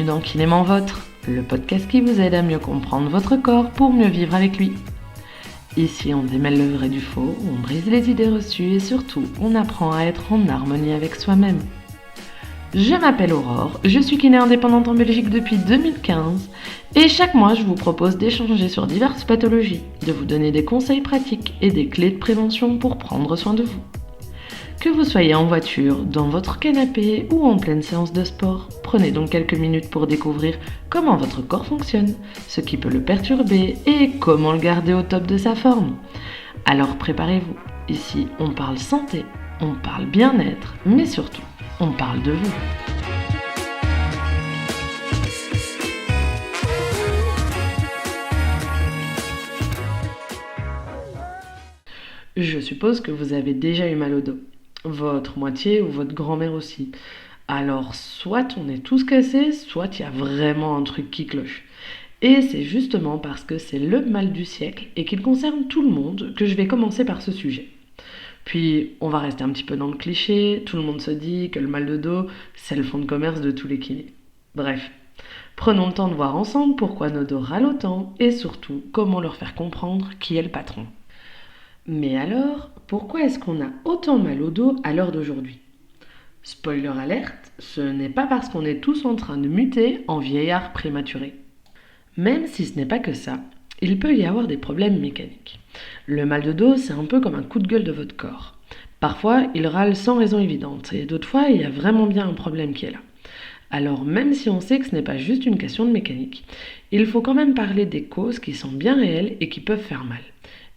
Bienvenue dans Kinément Votre, le podcast qui vous aide à mieux comprendre votre corps pour mieux vivre avec lui. Ici, on démêle le vrai du faux, on brise les idées reçues et surtout, on apprend à être en harmonie avec soi-même. Je m'appelle Aurore, je suis kiné indépendante en Belgique depuis 2015 et chaque mois, je vous propose d'échanger sur diverses pathologies, de vous donner des conseils pratiques et des clés de prévention pour prendre soin de vous. Que vous soyez en voiture, dans votre canapé ou en pleine séance de sport, prenez donc quelques minutes pour découvrir comment votre corps fonctionne, ce qui peut le perturber et comment le garder au top de sa forme. Alors préparez-vous, ici on parle santé, on parle bien-être, mais surtout on parle de vous. Je suppose que vous avez déjà eu mal au dos. Votre moitié ou votre grand-mère aussi. Alors, soit on est tous cassés, soit il y a vraiment un truc qui cloche. Et c'est justement parce que c'est le mal du siècle et qu'il concerne tout le monde que je vais commencer par ce sujet. Puis, on va rester un petit peu dans le cliché, tout le monde se dit que le mal de dos, c'est le fonds de commerce de tous les kinés. Bref, prenons le temps de voir ensemble pourquoi nos dos râlent autant et surtout comment leur faire comprendre qui est le patron. Mais alors, pourquoi est-ce qu'on a autant mal au dos à l'heure d'aujourd'hui ? Spoiler alerte, ce n'est pas parce qu'on est tous en train de muter en vieillards prématurés. Même si ce n'est pas que ça, il peut y avoir des problèmes mécaniques. Le mal de dos, c'est un peu comme un coup de gueule de votre corps. Parfois, il râle sans raison évidente, et d'autres fois, il y a vraiment bien un problème qui est là. Alors, même si on sait que ce n'est pas juste une question de mécanique, il faut quand même parler des causes qui sont bien réelles et qui peuvent faire mal.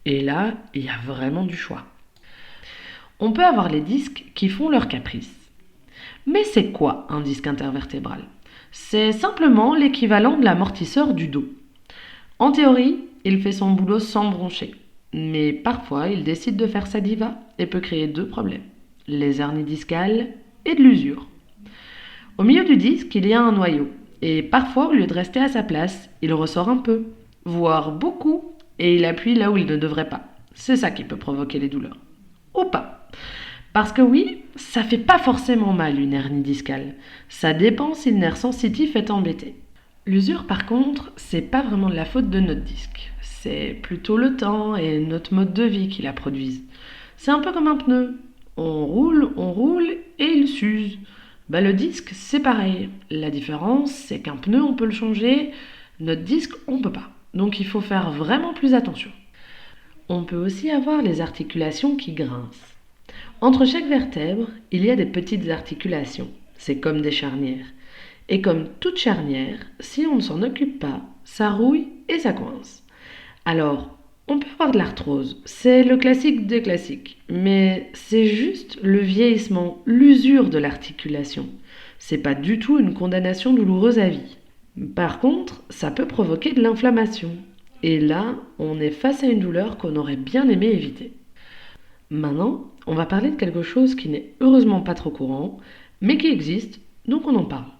Et là, il y a vraiment du choix. On peut avoir les disques qui font leur caprice. Mais c'est quoi un disque intervertébral ? C'est simplement l'équivalent de l'amortisseur du dos. En théorie, il fait son boulot sans broncher. Mais parfois, il décide de faire sa diva et peut créer deux problèmes. Les hernies discales et de l'usure. Au milieu du disque, il y a un noyau. Et parfois, au lieu de rester à sa place, il ressort un peu, voire beaucoup, et il appuie là où il ne devrait pas. C'est ça qui peut provoquer les douleurs. Ou pas. Parce que oui, ça fait pas forcément mal une hernie discale. Ça dépend si le nerf sensitif est embêté. L'usure par contre, c'est pas vraiment de la faute de notre disque. C'est plutôt le temps et notre mode de vie qui la produisent. C'est un peu comme un pneu. On roule et il s'use. Le disque, c'est pareil. La différence, c'est qu'un pneu, on peut le changer. Notre disque, on peut pas. Donc il faut faire vraiment plus attention. On peut aussi avoir les articulations qui grincent. Entre chaque vertèbre, il y a des petites articulations. C'est comme des charnières. Et comme toute charnière, si on ne s'en occupe pas, ça rouille et ça coince. Alors, on peut avoir de l'arthrose. C'est le classique des classiques. Mais c'est juste le vieillissement, l'usure de l'articulation. C'est pas du tout une condamnation douloureuse à vie. Par contre, ça peut provoquer de l'inflammation. Et là, on est face à une douleur qu'on aurait bien aimé éviter. Maintenant, on va parler de quelque chose qui n'est heureusement pas trop courant, mais qui existe, donc on en parle.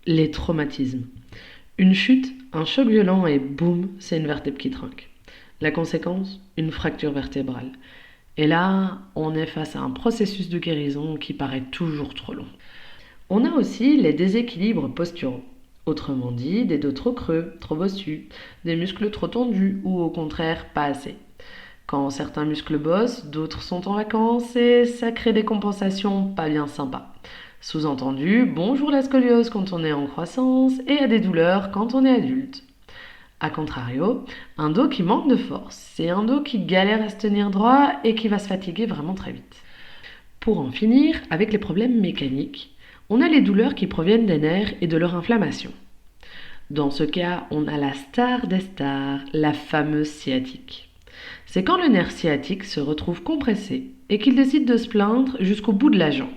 Les traumatismes. Une chute, un choc violent et boum, c'est une vertèbre qui trinque. La conséquence, une fracture vertébrale. Et là, on est face à un processus de guérison qui paraît toujours trop long. On a aussi les déséquilibres posturaux. Autrement dit, des dos trop creux, trop bossus, des muscles trop tendus ou au contraire pas assez. Quand certains muscles bossent, d'autres sont en vacances et ça crée des compensations pas bien sympas. Sous-entendu, bonjour la scoliose quand on est en croissance et à des douleurs quand on est adulte. A contrario, un dos qui manque de force, c'est un dos qui galère à se tenir droit et qui va se fatiguer vraiment très vite. Pour en finir avec les problèmes mécaniques, on a les douleurs qui proviennent des nerfs et de leur inflammation. Dans ce cas, on a la star des stars, la fameuse sciatique. C'est quand le nerf sciatique se retrouve compressé et qu'il décide de se plaindre jusqu'au bout de la jambe.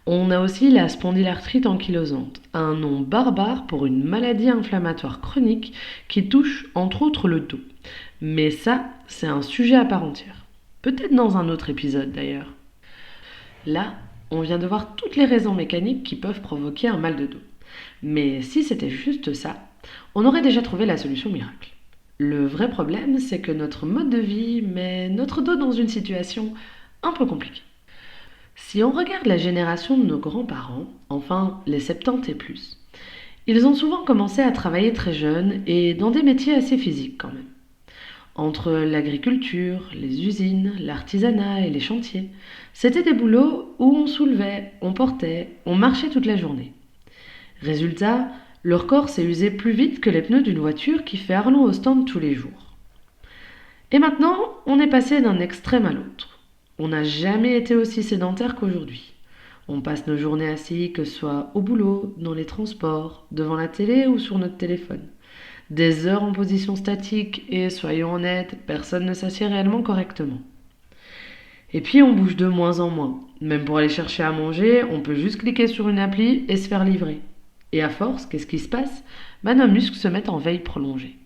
On a aussi la spondylarthrite ankylosante, un nom barbare pour une maladie inflammatoire chronique qui touche entre autres le dos. Mais ça, c'est un sujet à part entière. Peut-être dans un autre épisode d'ailleurs. Là, on vient de voir toutes les raisons mécaniques qui peuvent provoquer un mal de dos. Mais si c'était juste ça, on aurait déjà trouvé la solution miracle. Le vrai problème, c'est que notre mode de vie met notre dos dans une situation un peu compliquée. Si on regarde la génération de nos grands-parents, enfin les 70 et plus, Ils ont souvent commencé à travailler très jeunes et dans des métiers assez physiques quand même. Entre l'agriculture, les usines, l'artisanat et les chantiers, c'était des boulots où on soulevait, on portait, on marchait toute la journée. Résultat, leur corps s'est usé plus vite que les pneus d'une voiture qui fait Arlon au stand tous les jours. Et maintenant, on est passé d'un extrême à l'autre. On n'a jamais été aussi sédentaire qu'aujourd'hui. On passe nos journées assis, que ce soit au boulot, dans les transports, devant la télé ou sur notre téléphone. Des heures en position statique et, soyons honnêtes, personne ne s'assied réellement correctement. Et puis on bouge de moins en moins. Même pour aller chercher à manger, on peut juste cliquer sur une appli et se faire livrer. Et à force, qu'est-ce qui se passe? Nos muscles se mettent en veille prolongée.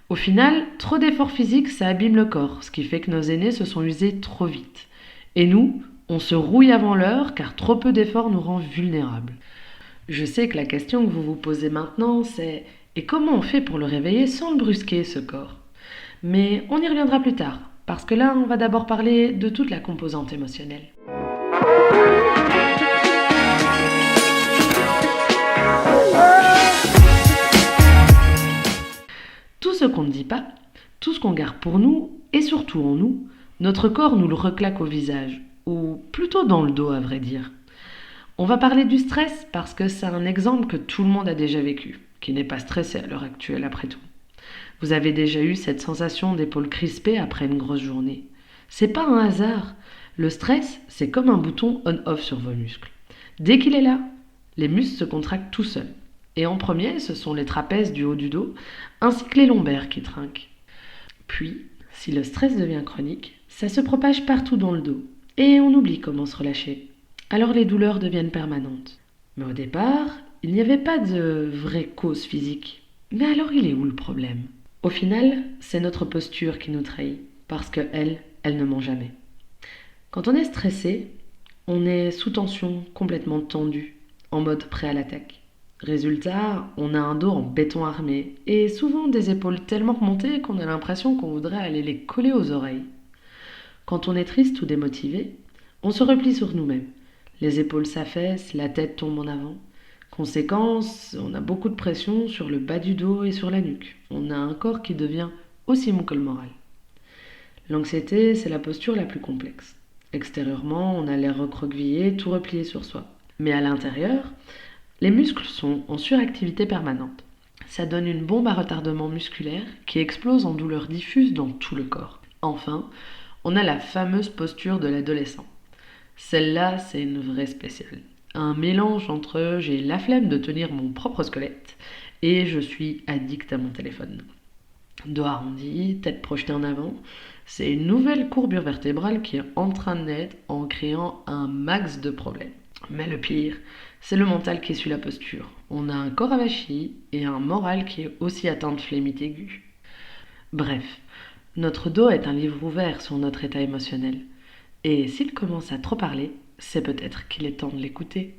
Au final, trop d'efforts physiques, ça abîme le corps, ce qui fait que nos aînés se sont usés trop vite. Et nous, on se rouille avant l'heure car trop peu d'efforts nous rend vulnérables. Je sais que la question que vous vous posez maintenant, c'est et comment on fait pour le réveiller sans le brusquer, ce corps? Mais on y reviendra plus tard, parce que là, on va d'abord parler de toute la composante émotionnelle. Tout ce qu'on ne dit pas, tout ce qu'on garde pour nous, et surtout en nous, notre corps nous le reclaque au visage, ou plutôt dans le dos à vrai dire. On va parler du stress parce que c'est un exemple que tout le monde a déjà vécu, qui n'est pas stressé à l'heure actuelle après tout. Vous avez déjà eu cette sensation d'épaule crispée après une grosse journée. C'est pas un hasard. Le stress, c'est comme un bouton on-off sur vos muscles. Dès qu'il est là, les muscles se contractent tout seuls. Et en premier, ce sont les trapèzes du haut du dos, ainsi que les lombaires qui trinquent. Puis, si le stress devient chronique, ça se propage partout dans le dos. Et on oublie comment se relâcher. Alors les douleurs deviennent permanentes. Mais au départ, il n'y avait pas de vraie cause physique. Mais alors il est où le problème? Au final, c'est notre posture qui nous trahit, parce qu'elle, elle ne ment jamais. Quand on est stressé, on est sous tension, complètement tendu, en mode prêt à l'attaque. Résultat, on a un dos en béton armé, et souvent des épaules tellement remontées qu'on a l'impression qu'on voudrait aller les coller aux oreilles. Quand on est triste ou démotivé, on se replie sur nous-mêmes. Les épaules s'affaissent, la tête tombe en avant. Conséquence, on a beaucoup de pression sur le bas du dos et sur la nuque. On a un corps qui devient aussi mou que le moral. L'anxiété, c'est la posture la plus complexe. Extérieurement, on a l'air recroquevillé, tout replié sur soi. Mais à l'intérieur, les muscles sont en suractivité permanente. Ça donne une bombe à retardement musculaire qui explose en douleurs diffuses dans tout le corps. Enfin, on a la fameuse posture de l'adolescent. Celle-là, c'est une vraie spéciale. Un mélange entre j'ai la flemme de tenir mon propre squelette et je suis addict à mon téléphone. Dos arrondi, tête projetée en avant, c'est une nouvelle courbure vertébrale qui est en train de naître en créant un max de problèmes. Mais le pire, c'est le mental qui suit la posture. On a un corps avachi et un moral qui est aussi atteint de flémite aiguë. Bref, notre dos est un livre ouvert sur notre état émotionnel. Et s'il commence à trop parler, c'est peut-être qu'il est temps de l'écouter.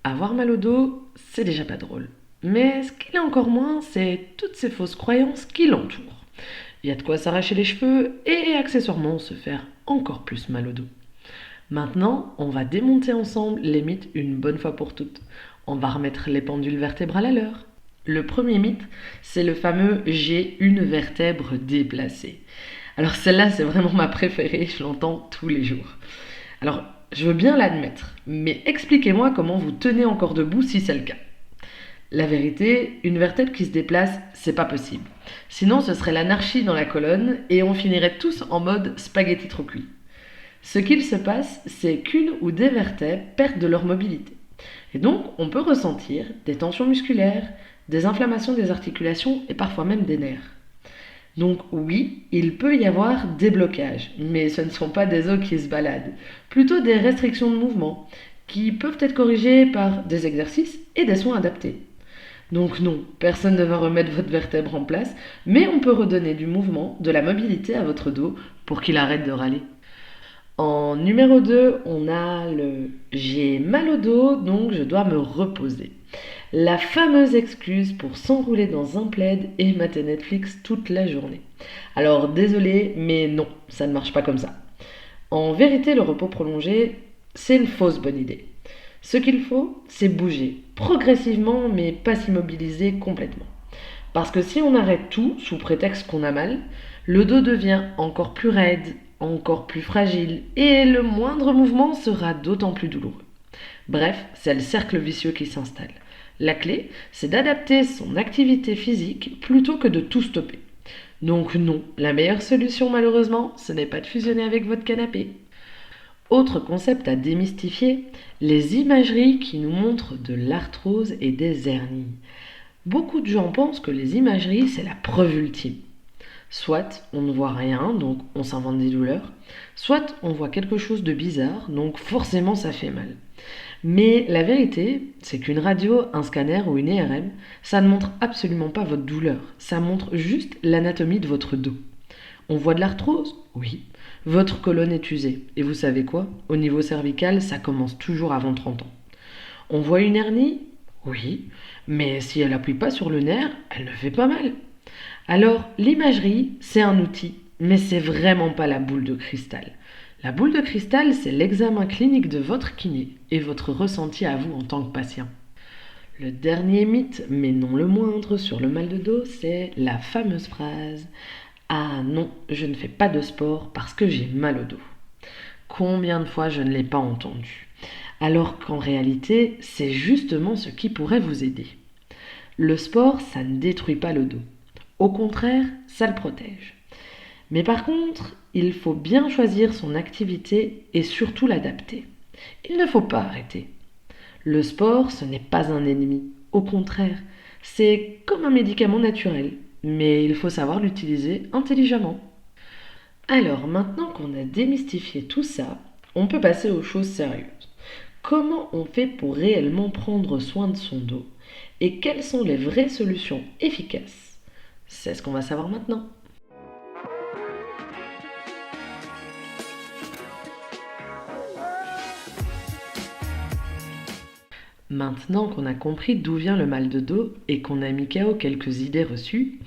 Avoir mal au dos, c'est déjà pas drôle. Mais ce qu'il est encore moins, c'est toutes ces fausses croyances qui l'entourent. Il y a de quoi s'arracher les cheveux et accessoirement se faire encore plus mal au dos. Maintenant, on va démonter ensemble les mythes une bonne fois pour toutes. On va remettre les pendules vertébrales à l'heure. Le premier mythe, c'est le fameux j'ai une vertèbre déplacée. Alors celle-là, c'est vraiment ma préférée, je l'entends tous les jours. Alors, je veux bien l'admettre, mais expliquez-moi comment vous tenez encore debout si c'est le cas. La vérité, une vertèbre qui se déplace, c'est pas possible. Sinon, ce serait l'anarchie dans la colonne et on finirait tous en mode spaghetti trop cuit. Ce qu'il se passe, c'est qu'une ou des vertèbres perdent de leur mobilité. Et donc, on peut ressentir des tensions musculaires, des inflammations des articulations et parfois même des nerfs. Donc oui, il peut y avoir des blocages, mais ce ne sont pas des os qui se baladent, plutôt des restrictions de mouvement, qui peuvent être corrigées par des exercices et des soins adaptés. Donc non, personne ne va remettre votre vertèbre en place, mais on peut redonner du mouvement, de la mobilité à votre dos pour qu'il arrête de râler. En numéro 2, on a le j'ai mal au dos, donc je dois me reposer. La fameuse excuse pour s'enrouler dans un plaid et mater Netflix toute la journée. Alors désolé, mais non, ça ne marche pas comme ça. En vérité, le repos prolongé, c'est une fausse bonne idée. Ce qu'il faut, c'est bouger, progressivement, mais pas s'immobiliser complètement. Parce que si on arrête tout sous prétexte qu'on a mal, le dos devient encore plus raide, encore plus fragile, et le moindre mouvement sera d'autant plus douloureux. Bref, c'est le cercle vicieux qui s'installe. La clé, c'est d'adapter son activité physique plutôt que de tout stopper. Donc non, la meilleure solution malheureusement, ce n'est pas de fusionner avec votre canapé. Autre concept à démystifier, les imageries qui nous montrent de l'arthrose et des hernies. Beaucoup de gens pensent que les imageries, c'est la preuve ultime. Soit on ne voit rien, donc on s'invente des douleurs, soit on voit quelque chose de bizarre, donc forcément ça fait mal. Mais la vérité, c'est qu'une radio, un scanner ou une IRM, ça ne montre absolument pas votre douleur, ça montre juste l'anatomie de votre dos. On voit de l'arthrose? Oui. Votre colonne est usée. Et vous savez quoi? Au niveau cervical, ça commence toujours avant 30 ans. On voit une hernie? Oui. Mais si elle n'appuie pas sur le nerf, elle ne fait pas mal. Alors, l'imagerie, c'est un outil, mais c'est vraiment pas la boule de cristal. La boule de cristal, c'est l'examen clinique de votre kiné et votre ressenti à vous en tant que patient. Le dernier mythe, mais non le moindre, sur le mal de dos, c'est la fameuse phrase: ah non, je ne fais pas de sport parce que j'ai mal au dos. Combien de fois je ne l'ai pas entendu? Alors qu'en réalité, c'est justement ce qui pourrait vous aider. Le sport, ça ne détruit pas le dos. Au contraire, ça le protège. Mais par contre, il faut bien choisir son activité et surtout l'adapter. Il ne faut pas arrêter. Le sport, ce n'est pas un ennemi. Au contraire, c'est comme un médicament naturel. Mais il faut savoir l'utiliser intelligemment. Alors, maintenant qu'on a démystifié tout ça, on peut passer aux choses sérieuses. Comment on fait pour réellement prendre soin de son dos? Et quelles sont les vraies solutions efficaces? C'est ce qu'on va savoir maintenant. Maintenant qu'on a compris d'où vient le mal de dos et qu'on a mis KO quelques idées reçues,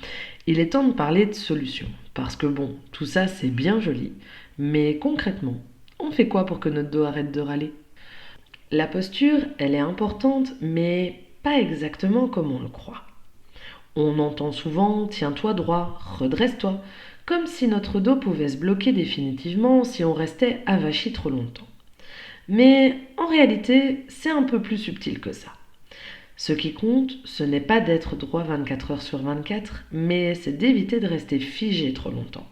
il est temps de parler de solutions. Parce que bon, tout ça c'est bien joli, mais concrètement, on fait quoi pour que notre dos arrête de râler? La posture, elle est importante, mais pas exactement comme on le croit. On entend souvent tiens-toi droit, redresse-toi, comme si notre dos pouvait se bloquer définitivement si on restait avachi trop longtemps. Mais en réalité, c'est un peu plus subtil que ça. Ce qui compte, ce n'est pas d'être droit 24 heures sur 24, mais c'est d'éviter de rester figé trop longtemps.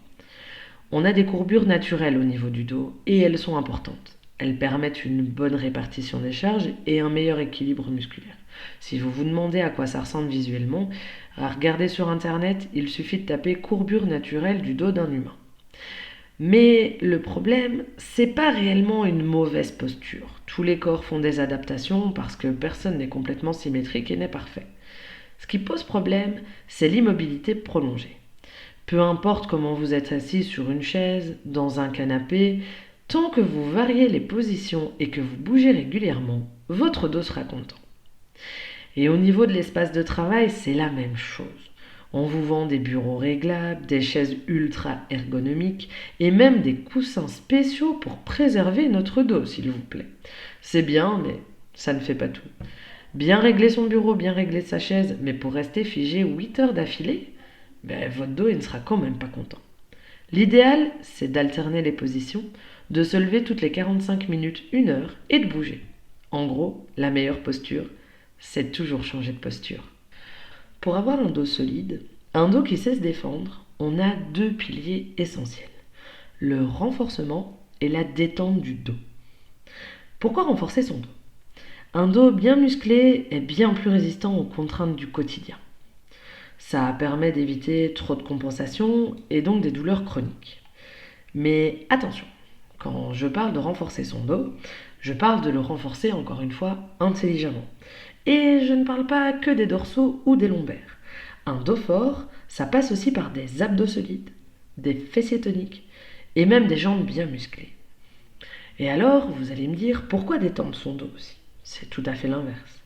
On a des courbures naturelles au niveau du dos et elles sont importantes. Elles permettent une bonne répartition des charges et un meilleur équilibre musculaire. Si vous vous demandez à quoi ça ressemble visuellement, regardez sur internet, il suffit de taper courbure naturelle du dos d'un humain. Mais le problème, c'est pas réellement une mauvaise posture. Tous les corps font des adaptations parce que personne n'est complètement symétrique et n'est parfait. Ce qui pose problème, c'est l'immobilité prolongée. Peu importe comment vous êtes assis sur une chaise, dans un canapé, tant que vous variez les positions et que vous bougez régulièrement, votre dos sera content. Et au niveau de l'espace de travail, c'est la même chose. On vous vend des bureaux réglables, des chaises ultra ergonomiques et même des coussins spéciaux pour préserver notre dos, s'il vous plaît. C'est bien, mais ça ne fait pas tout. Bien régler son bureau, bien régler sa chaise, mais pour rester figé 8 heures d'affilée, votre dos il ne sera quand même pas content. L'idéal, c'est d'alterner les positions, de se lever toutes les 45 minutes, 1 heure et de bouger. En gros, la meilleure posture, c'est toujours changer de posture. Pour avoir un dos solide, un dos qui sait se défendre, on a 2 piliers essentiels: le renforcement et la détente du dos. Pourquoi renforcer son dos? Un dos bien musclé est bien plus résistant aux contraintes du quotidien. Ça permet d'éviter trop de compensation et donc des douleurs chroniques. Mais attention, quand je parle de renforcer son dos, je parle de le renforcer encore une fois intelligemment. Et je ne parle pas que des dorsaux ou des lombaires. Un dos fort, ça passe aussi par des abdos solides, des fessiers toniques et même des jambes bien musclées. Et alors, vous allez me dire, pourquoi détendre son dos aussi? C'est tout à fait l'inverse.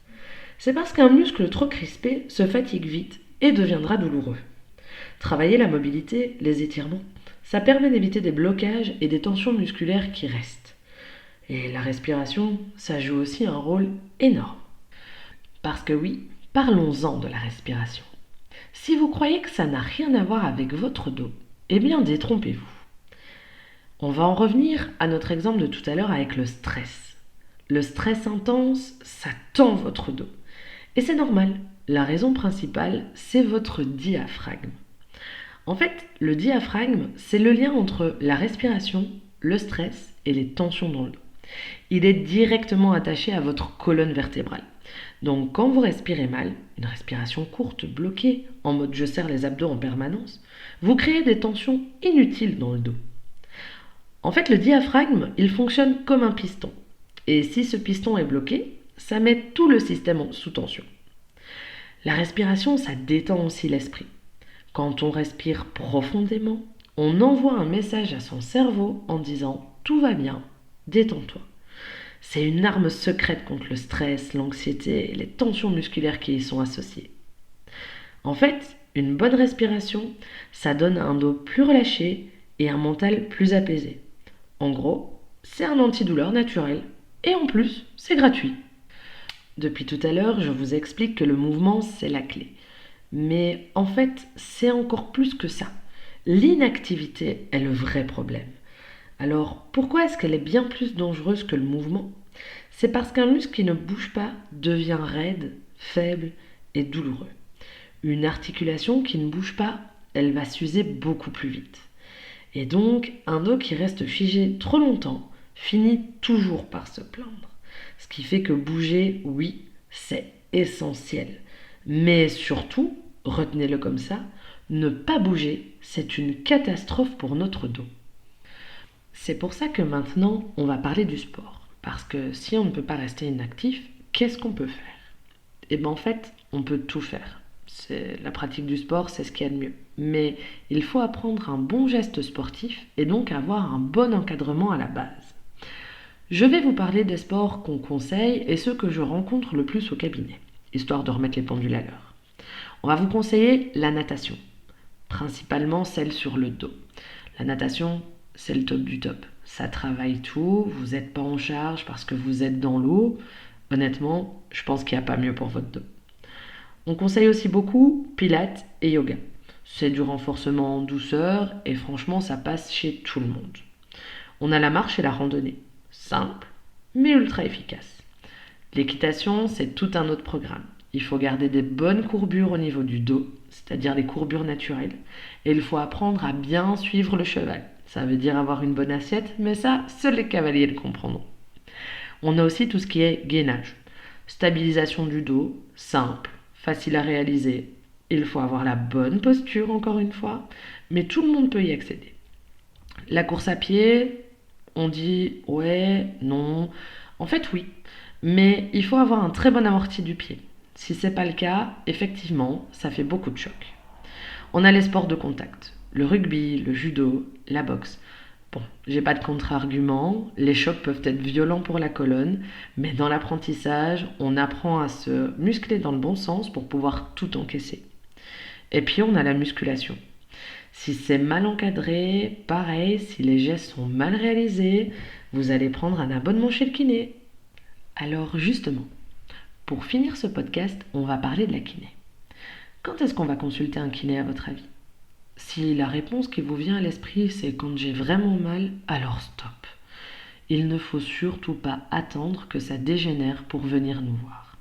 C'est parce qu'un muscle trop crispé se fatigue vite et deviendra douloureux. Travailler la mobilité, les étirements, ça permet d'éviter des blocages et des tensions musculaires qui restent. Et la respiration, ça joue aussi un rôle énorme. Parce que oui, parlons-en de la respiration. Si vous croyez que ça n'a rien à voir avec votre dos, eh bien détrompez-vous. On va en revenir à notre exemple de tout à l'heure avec le stress. Le stress intense, ça tend votre dos. Et c'est normal. La raison principale, c'est votre diaphragme. En fait, le diaphragme, c'est le lien entre la respiration, le stress et les tensions dans le dos. Il est directement attaché à votre colonne vertébrale. Donc quand vous respirez mal, une respiration courte, bloquée, en mode je serre les abdos en permanence, vous créez des tensions inutiles dans le dos. En fait, le diaphragme, il fonctionne comme un piston. Et si ce piston est bloqué, ça met tout le système sous tension. La respiration, ça détend aussi l'esprit. Quand on respire profondément, on envoie un message à son cerveau en disant « tout va bien, détends-toi ». C'est une arme secrète contre le stress, l'anxiété et les tensions musculaires qui y sont associées. En fait, une bonne respiration, ça donne un dos plus relâché et un mental plus apaisé. En gros, c'est un antidouleur naturel et en plus, c'est gratuit. Depuis tout à l'heure, je vous explique que le mouvement, c'est la clé. Mais en fait, c'est encore plus que ça. L'inactivité est le vrai problème. Alors, pourquoi est-ce qu'elle est bien plus dangereuse que le mouvement? C'est parce qu'un muscle qui ne bouge pas devient raide, faible et douloureux. Une articulation qui ne bouge pas, elle va s'user beaucoup plus vite. Et donc, un dos qui reste figé trop longtemps finit toujours par se plaindre. Ce qui fait que bouger, oui, c'est essentiel. Mais surtout, retenez-le comme ça, ne pas bouger, c'est une catastrophe pour notre dos. C'est pour ça que maintenant, on va parler du sport. Parce que si on ne peut pas rester inactif, qu'est-ce qu'on peut faire? Eh bien en fait, on peut tout faire. La pratique du sport, c'est ce qu'il y a de mieux. Mais il faut apprendre un bon geste sportif et donc avoir un bon encadrement à la base. Je vais vous parler des sports qu'on conseille et ceux que je rencontre le plus au cabinet, histoire de remettre les pendules à l'heure. On va vous conseiller la natation, principalement celle sur le dos. La natation, c'est le top du top. Ça travaille tout, vous n'êtes pas en charge parce que vous êtes dans l'eau. Honnêtement, je pense qu'il n'y a pas mieux pour votre dos. On conseille aussi beaucoup pilates et yoga. C'est du renforcement en douceur et franchement, ça passe chez tout le monde. On a la marche et la randonnée. Simple, mais ultra efficace. L'équitation, c'est tout un autre programme. Il faut garder des bonnes courbures au niveau du dos, c'est-à-dire les courbures naturelles. Et il faut apprendre à bien suivre le cheval. Ça veut dire avoir une bonne assiette, mais ça, seuls les cavaliers le comprendront. On a aussi tout ce qui est gainage. Stabilisation du dos, simple, facile à réaliser. Il faut avoir la bonne posture, encore une fois, mais tout le monde peut y accéder. La course à pied, on dit ouais, non. En fait, oui, mais il faut avoir un très bon amorti du pied. Si c'est pas le cas, effectivement, ça fait beaucoup de chocs. On a les sports de contact, le rugby, le judo, la boxe. Bon, j'ai pas de contre-argument, les chocs peuvent être violents pour la colonne, mais dans l'apprentissage, on apprend à se muscler dans le bon sens pour pouvoir tout encaisser. Et puis on a la musculation. Si c'est mal encadré, pareil, si les gestes sont mal réalisés, vous allez prendre un abonnement chez le kiné. Alors justement, pour finir ce podcast, on va parler de la kiné. Quand est-ce qu'on va consulter un kiné à votre avis? Si la réponse qui vous vient à l'esprit c'est quand j'ai vraiment mal, alors stop. Il ne faut surtout pas attendre que ça dégénère pour venir nous voir.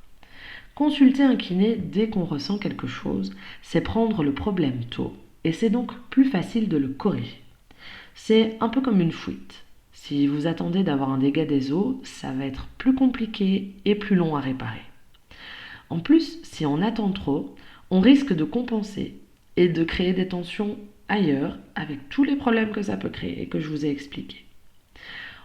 Consulter un kiné dès qu'on ressent quelque chose, c'est prendre le problème tôt et c'est donc plus facile de le corriger. C'est un peu comme une fuite. Si vous attendez d'avoir un dégât des os, ça va être plus compliqué et plus long à réparer. En plus, si on attend trop, on risque de compenser et de créer des tensions ailleurs avec tous les problèmes que ça peut créer et que je vous ai expliqués.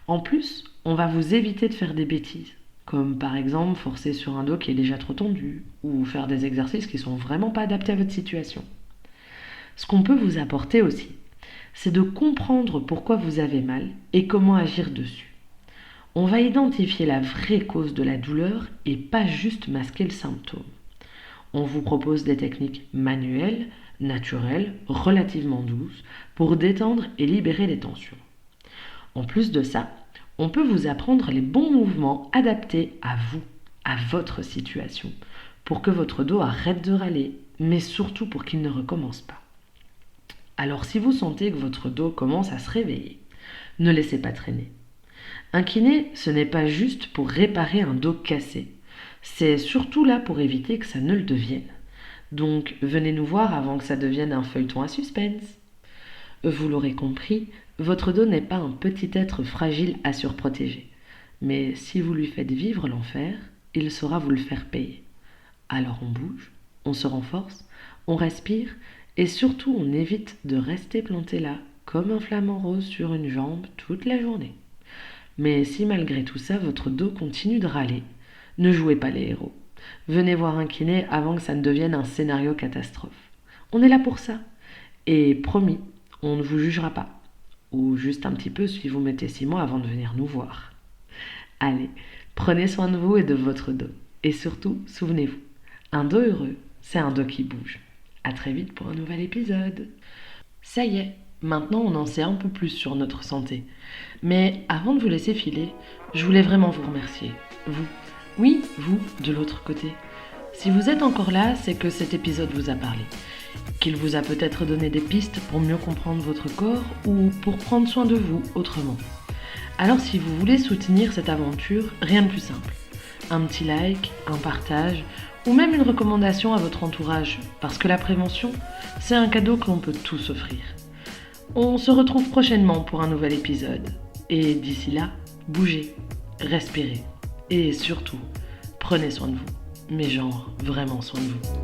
En plus, on va vous éviter de faire des bêtises, comme par exemple forcer sur un dos qui est déjà trop tendu ou faire des exercices qui sont vraiment pas adaptés à votre situation. Ce qu'on peut vous apporter aussi, c'est de comprendre pourquoi vous avez mal et comment agir dessus. On va identifier la vraie cause de la douleur et pas juste masquer le symptôme. On vous propose des techniques manuelles, naturelles, relativement douces, pour détendre et libérer les tensions. En plus de ça, on peut vous apprendre les bons mouvements adaptés à vous, à votre situation, pour que votre dos arrête de râler, mais surtout pour qu'il ne recommence pas. Alors si vous sentez que votre dos commence à se réveiller, ne laissez pas traîner. Un kiné, ce n'est pas juste pour réparer un dos cassé, c'est surtout là pour éviter que ça ne le devienne. Donc venez nous voir avant que ça devienne un feuilleton à suspense. Vous l'aurez compris, votre dos n'est pas un petit être fragile à surprotéger. Mais si vous lui faites vivre l'enfer, il saura vous le faire payer. Alors on bouge, on se renforce, on respire et surtout on évite de rester planté là comme un flamant rose sur une jambe toute la journée. Mais si malgré tout ça votre dos continue de râler, ne jouez pas les héros. Venez voir un kiné avant que ça ne devienne un scénario catastrophe. On est là pour ça. Et promis, on ne vous jugera pas. Ou juste un petit peu si vous mettez 6 mois avant de venir nous voir. Allez, prenez soin de vous et de votre dos. Et surtout, souvenez-vous, un dos heureux, c'est un dos qui bouge. À très vite pour un nouvel épisode. Ça y est, maintenant on en sait un peu plus sur notre santé. Mais avant de vous laisser filer, je voulais vraiment vous remercier. Vous. Oui, vous, de l'autre côté. Si vous êtes encore là, c'est que cet épisode vous a parlé. Qu'il vous a peut-être donné des pistes pour mieux comprendre votre corps ou pour prendre soin de vous autrement. Alors si vous voulez soutenir cette aventure, rien de plus simple. Un petit like, un partage ou même une recommandation à votre entourage, parce que la prévention, c'est un cadeau que l'on peut tous offrir. On se retrouve prochainement pour un nouvel épisode. Et d'ici là, bougez, respirez et surtout, prenez soin de vous. Mais genre, vraiment soin de vous.